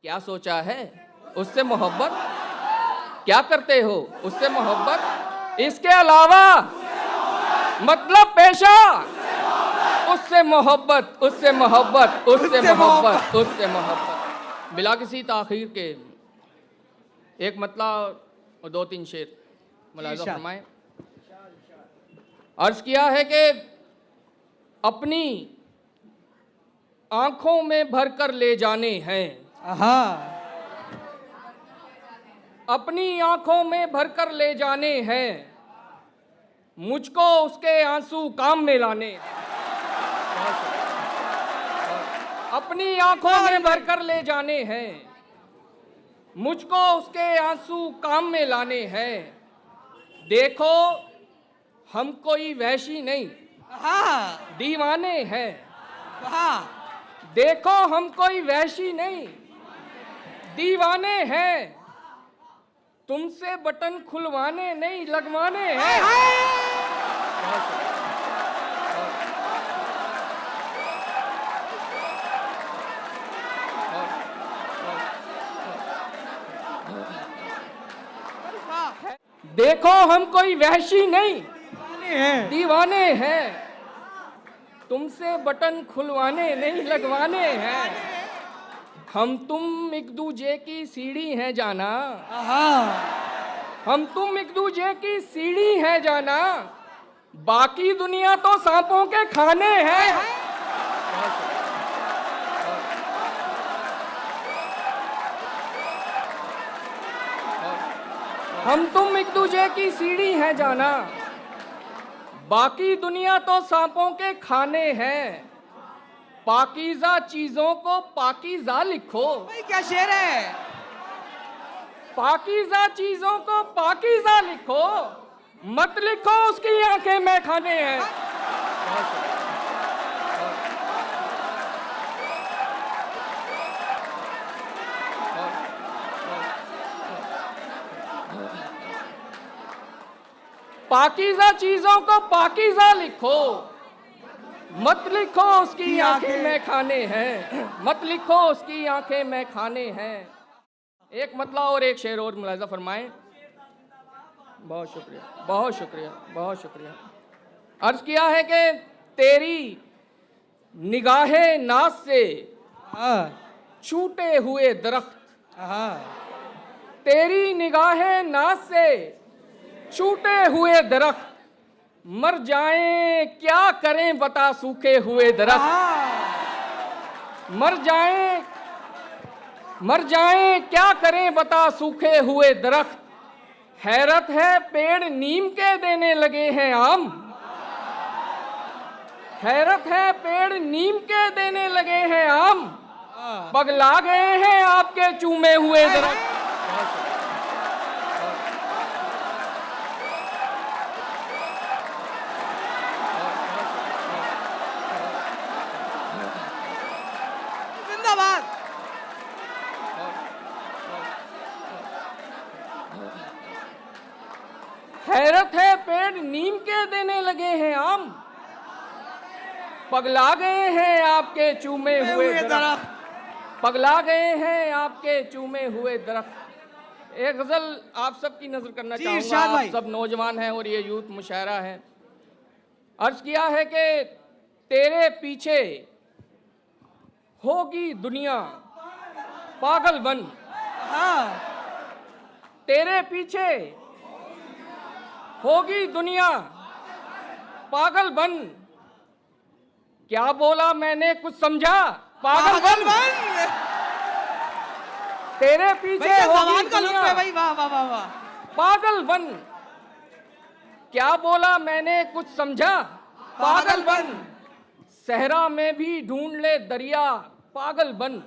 क्या सोचा है उससे मोहब्बत, क्या करते हो उससे मोहब्बत, इसके अलावा मतलब पेशा, उससे मोहब्बत, उससे मोहब्बत, उससे मोहब्बत, उससे मोहब्बत। बिला किसी ताखीर के एक मतलब और दो तीन शेर मुलाहिज़ा फरमाएं। अर्ज किया है कि अपनी आंखों में भरकर ले जाने हैं, अपनी आंखों में भरकर ले जाने हैं, मुझको उसके आंसू काम में लाने हैं। अपनी आंखों में भरकर ले जाने हैं, मुझको उसके आंसू काम में लाने हैं। देखो हम कोई वहशी नहीं दीवाने हैं, देखो हम कोई वहशी नहीं दीवाने हैं, तुमसे बटन खुलवाने नहीं लगवाने हैं। देखो हम कोई वहशी नहीं दीवाने हैं, तुमसे बटन खुलवाने नहीं लगवाने हैं। हम तुम एक दूजे की सीढ़ी हैं जाना, हम तुम एक दूजे की सीढ़ी हैं जाना, बाकी दुनिया तो सांपों के खाने हैं। हम तुम एक दूजे की सीढ़ी हैं जाना, बाकी दुनिया तो सांपों के खाने हैं। पाकीज़ा चीजों को पाकीज़ा लिखो, भाई क्या शेर है। पाकीज़ा चीजों को पाकीज़ा लिखो, मत लिखो उसकी आंखें में खाने हैं। पाकीज़ा चीजों को पाकीज़ा लिखो, मत लिखो उसकी आंखें में खाने हैं, मत लिखो उसकी आंखें में खाने हैं। एक मतला और एक शेर और मुलाहिज़ा फरमाएं। बहुत शुक्रिया, बहुत शुक्रिया, बहुत शुक्रिया। अर्ज किया है कि तेरी निगाहे नाज से छूटे हुए दरख्त, तेरी निगाहे नाज से छूटे हुए दरख्त, मर जाएं क्या करें बता सूखे हुए दरख्त, मर जाएं क्या करें बता सूखे हुए दरख्त। हैरत है पेड़ नीम के देने लगे हैं आम, हैरत है पेड़ नीम के देने लगे हैं आम, पगला गए हैं आपके चूमे हुए दरख्त। जिंदाबाद। हैरत है पेड़ नीम के देने लगे हैं आम, पगला गए हैं आपके चूमे हुए दरख्त, पगला गए हैं आपके चूमे हुए दरख्त। एक गजल आप सब की नजर करना चाहूंगा, आप सब नौजवान हैं और ये यूथ मुशायरा है। अर्ज किया है कि तेरे पीछे होगी दुनिया पागल बन, तेरे पीछे होगी दुनिया पागल बन, क्या बोला मैंने कुछ समझा पागल बन, तेरे पीछे होगी दुनिया भाई, वाह वाह वाह वाह, पागल बन, क्या बोला मैंने कुछ समझा पागल बन, सहरा में भी ढूंढ ले दरिया पागल बन,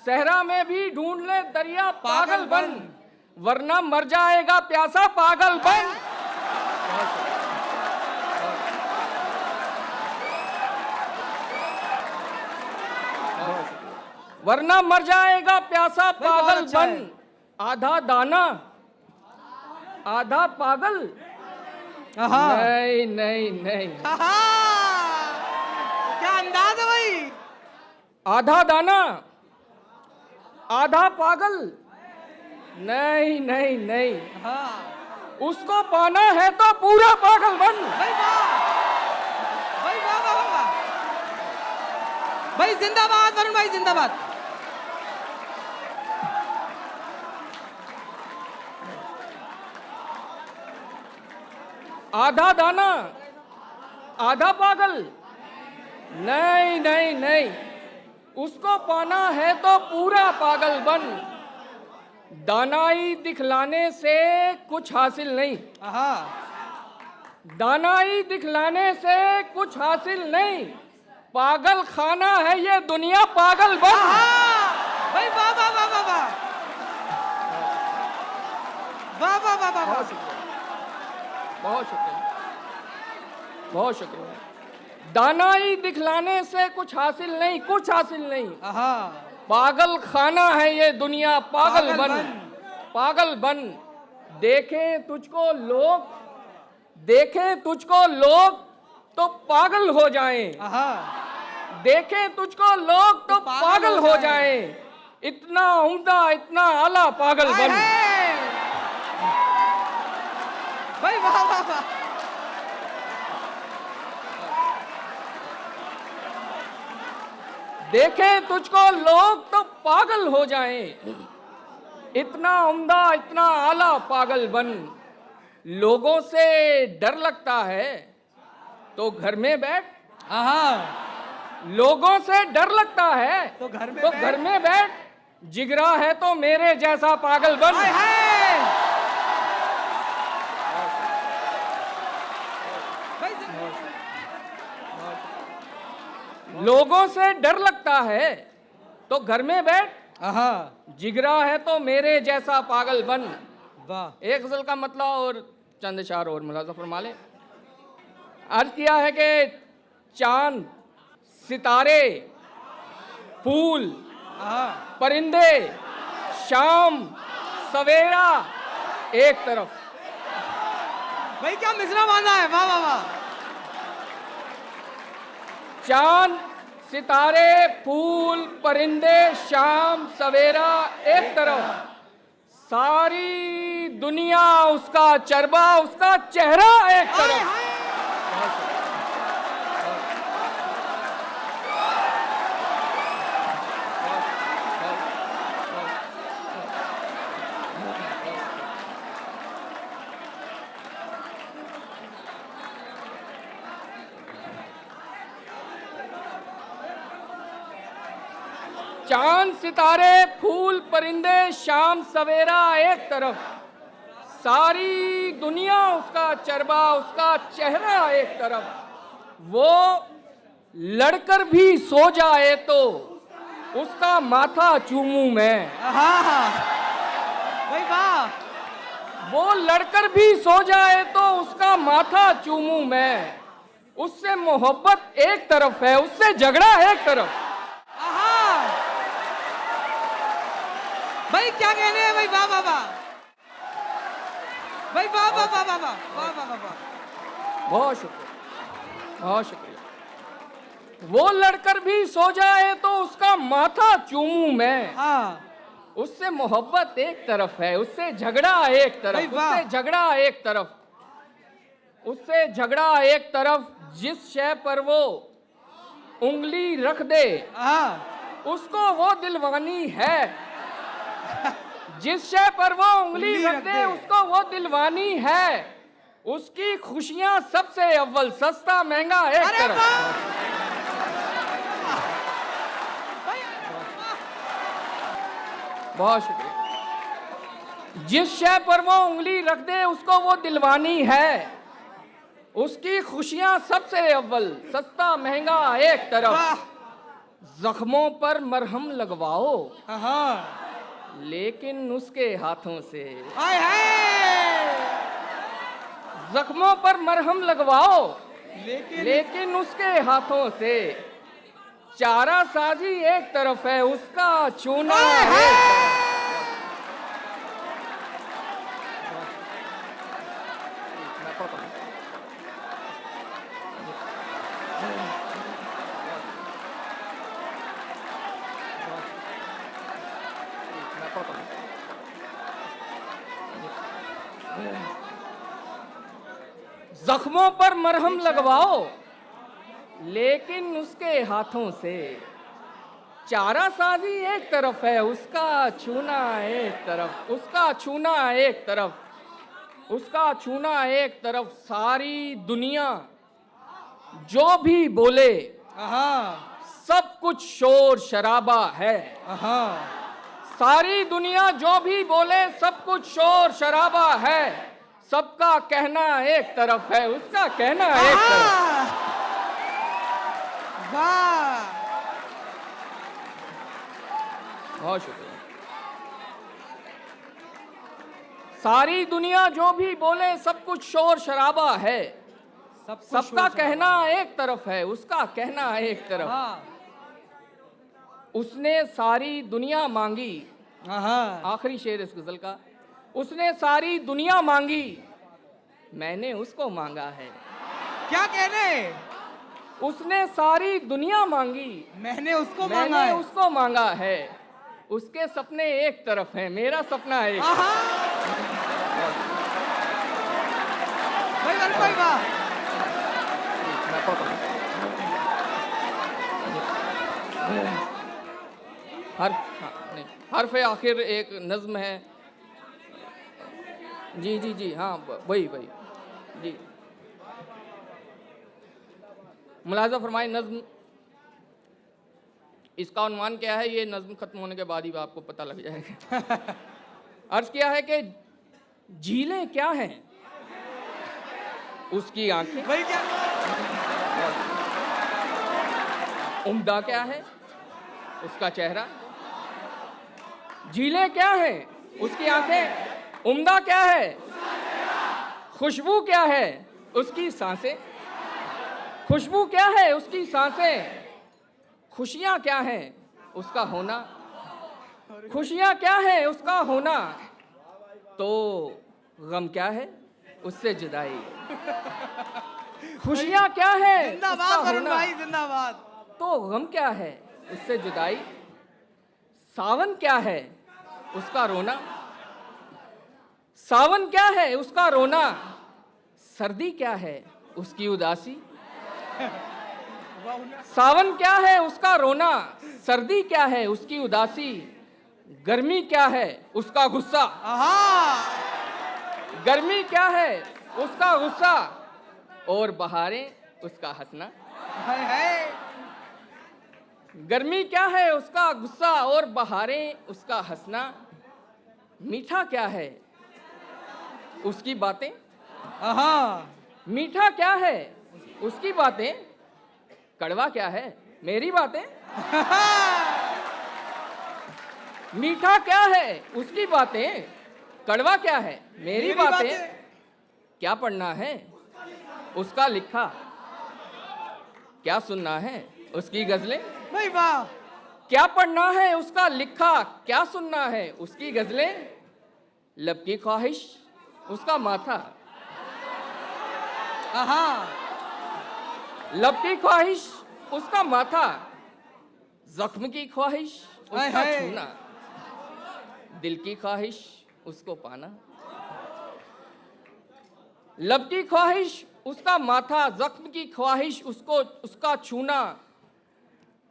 सहरा में भी ढूंढ ले दरिया पागल बन, वरना मर जाएगा प्यासा पागल बन। वरना मर जाएगा प्यासा पागल बन, आधा दाना आधा पागल, नहीं नहीं नहीं, क्या अंदाज है भाई। आधा दाना आधा पागल, नहीं नहीं नहीं, हाँ उसको पाना है तो पूरा पागल बन। भाई वाह, भाई वाह वाह वाह वाह। भाई जिंदाबाद वरुण भाई, जिंदाबाद। आधा दाना आधा पागल, नहीं नहीं नहीं, उसको पाना है तो पूरा पागल बन। दानाई दिखलाने से कुछ हासिल नहीं, हाँ दानाई दिखलाने से कुछ हासिल नहीं, पागल खाना है ये दुनिया, पागल बन। हाँ भाई वाह वाह वाह वाह वाह वाह वाह वाह वाह वाह। बहुत शुक्रिया, बहुत शुक्रिया। दानाई दिखलाने से कुछ हासिल नहीं, कुछ हासिल नहीं, हाँ पागल खाना है ये दुनिया, पागल पागल बन, बन। पागल बन। देखें तुझको लोग, देखें तुझको लोग तो पागल हो जाएं, हाँ देखें तुझको लोग तो पागल हो जाएं। जाएं, इतना उम्दा इतना आला पागल हाय बन। हाय। भाई वाह वाह वाह। देखें तुझको लोग तो पागल हो जाएं, इतना उम्दा इतना आला पागल बन। लोगों से डर लगता है तो घर में बैठ, हाँ लोगों से डर लगता है तो घर में तो बैठ। घर में बैठ, जिगरा है तो मेरे जैसा पागल बन। हाय हाय। भाई लोगों से डर लगता है तो घर में बैठ, हाँ जिगरा है तो मेरे जैसा पागल बन। वाह। एक गजल का मतलब और चंद इशार और मुलाजा फरमा ले। अर्ज किया है कि चांद सितारे फूल हाँ परिंदे शाम सवेरा एक तरफ, भाई क्या मिसरा बांधा है, वाह वाह वाह। चांद सितारे फूल परिंदे शाम सवेरा एक तरफ, सारी दुनिया उसका चरबा उसका चेहरा एक तरफ। चांद सितारे फूल परिंदे शाम सवेरा एक तरफ, सारी दुनिया उसका चरबा उसका चेहरा एक तरफ। वो लड़कर भी सो जाए तो उसका माथा चूमूं मैं, हाँ हाँ भाई वाह। वो लड़कर भी सो जाए तो उसका माथा चूमूं मैं। उससे मोहब्बत एक तरफ है उससे झगड़ा एक तरफ। हाँ भाई क्या कहने हैं भाई, वाह वाह वाह। भाई वाह वाह वाह वाह वाह वाह वाह वाह वाह। बहुत शुक्रिया, बहुत शुक्रिया। वो लड़कर भी सो जाए तो उसका माथा चूमूं मैं। हाँ उससे मोहब्बत एक तरफ है उससे झगड़ा एक भाई तरफ, वाह। उससे झगड़ा एक तरफ, उससे झगड़ा एक तरफ। जिस शय पर वो उंगली रख दे हाँ उसको वो दिलवानी है, जिस शय पर वो उंगली रख दे उसको वो दिलवानी है। उसकी खुशियां सबसे अव्वल सस्ता महंगा एक अरे तरफ। वाह। भाई बहुत शुक्रिया। जिस शय पर वो उंगली रख दे उसको वो दिलवानी है, उसकी खुशियां सबसे अव्वल सस्ता महंगा एक तरफ। वाह। जख्मों पर मरहम लगवाओ हाँ लेकिन उसके हाथों से, हाय हाय। जख्मों पर मरहम लगवाओ लेकिन लेकिन उसके हाथों से। चारा साजी एक तरफ है उसका चूना हाय एक हाय। तरफ। जख्मों पर मरहम लगवाओ, लेकिन उसके हाथों से चारा साजी एक तरफ है, उसका छूना एक तरफ, उसका छूना एक तरफ, उसका छूना एक तरफ। सारी दुनिया जो भी बोले सब कुछ शोर शराबा है। सारी दुनिया जो भी बोले सब कुछ शोर शराबा है। सबका कहना एक तरफ है, उसका कहना एक तरफ। वाह, बहुत शुक्रिया। सारी दुनिया जो भी बोले सब कुछ शोर शराबा है। सबका कहना एक तरफ है, उसका कहना एक तरफ। उसने सारी दुनिया मांगी, आखिरी शेर इस गजल का। उसने सारी दुनिया मांगी, मैंने उसको मांगा है। क्या कहने? उसने सारी दुनिया मांगी, मैंने उसको मांगा मैंने है। उसको मांगा है। उसके सपने एक तरफ हैं, मेरा सपना एक। भाई वरुण भाई वाह। हर्फ आखिर एक नज्म है। जी जी जी, हाँ वही वही जी। मुलाजा फरमाए नज्म, इसका उन्वान क्या है, ये नज्म खत्म होने के बाद ही आपको पता लग जाएगा। अर्ज किया है कि झीलें क्या हैं, उसकी आंखें। भाई क्या? उम्दा क्या है, उसका चेहरा। झीलें क्या हैं, उसकी आंखें। उम्दा क्या है, खुशबू क्या है, उसकी सांसें। खुशबू क्या है, उसकी सांसें। खुशियाँ क्या हैं, उसका होना। खुशियाँ क्या है, उसका होना। तो गम क्या है, उससे जुदाई। खुशियाँ क्या है, उसका जिंदाबाद वरुण होना। भाई, जिंदाबाद। तो गम क्या है, उससे जुदाई। सावन क्या है, उसका रोना। सावन क्या है, उसका रोना। सर्दी क्या है, उसकी उदासी। सावन क्या है, उसका रोना। सर्दी क्या है, उसकी उदासी। गर्मी क्या है, उसका गुस्सा। गर्मी क्या है, उसका गुस्सा। और बहारें, उसका हंसना। गर्मी क्या है, उसका गुस्सा। और बहारें, उसका हंसना। मीठा क्या है, उसकी बातें। मीठा क्या है, उसकी बातें। कड़वा क्या है, मेरी बातें। मीठा क्या है, उसकी बातें। कड़वा क्या है, मेरी बातें। क्या पढ़ना है, उसका लिखा। क्या सुनना है, उसकी गजलें। भाई वाह। क्या पढ़ना है, उसका लिखा। क्या सुनना है, उसकी गजलें। लब की ख्वाहिश, उसका माथा। लब की ख्वाहिश, उसका माथा। जख्म की ख्वाहिश, उसका छूना। दिल की ख्वाहिश, उसको पाना। लब की ख्वाहिश, उसका माथा। जख्म की ख्वाहिश, उसका छूना।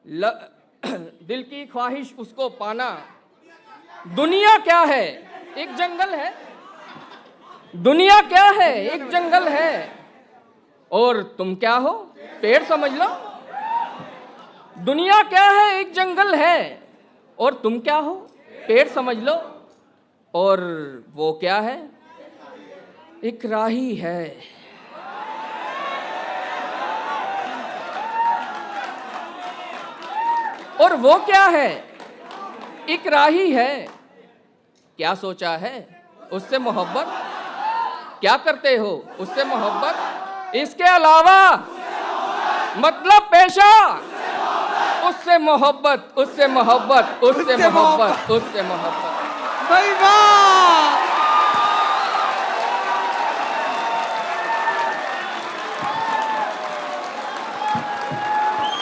दिल की ख्वाहिश, उसको पाना। दुनिया क्या है, एक जंगल है। दुनिया क्या है, एक जंगल है। और तुम क्या हो, पेड़ समझ लो। दुनिया क्या है, एक जंगल है। और तुम क्या हो, पेड़ समझ लो। और वो क्या है, एक राही है। और वो क्या है, एक राही है। क्या सोचा है, उससे मोहब्बत। क्या करते हो, उससे मोहब्बत। इसके अलावा मतलब पेशा, उससे मोहब्बत, उससे मोहब्बत, उससे मोहब्बत, उससे मोहब्बत। भाई वाह।